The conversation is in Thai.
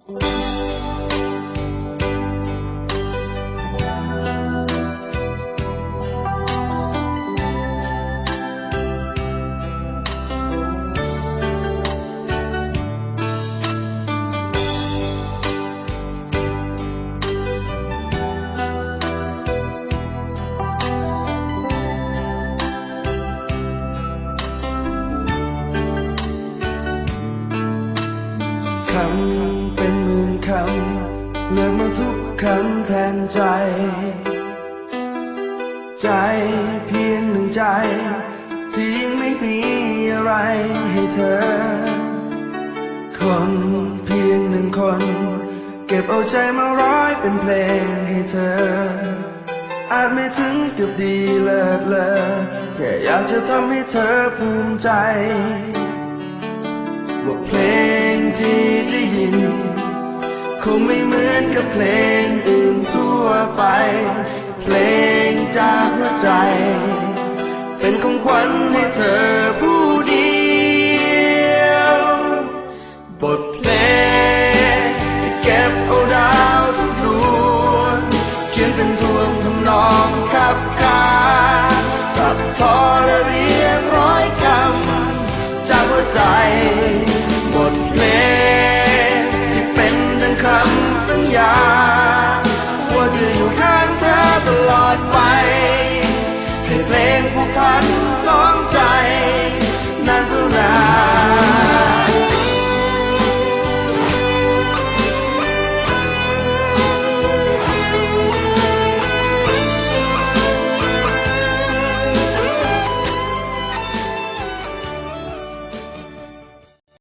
คำเป็นหมื่นคำเลือกมาทุกคำแทนใจใจเพียงหนึ่งใจที่ยังไม่มีอะไรให้เธอคนเพียงหนึ่งคนเก็บเอาใจมาร้อยเป็นเพลงให้เธออาจไม่ถึงกับดีเลิศเลอแค่อยากจะทำให้เธอภูมิใจว่าเพลงที่ได้ยินคงไม่เหมือนกับเพลงอื่นทั่วไปเพลงจากหัวใจเป็นของขวัญให้เธอผู้เดียวบทเพลงที่เก็บเอาดาวทุกดวงเขียนเป็นทวงทำนองขับขานตัดทอน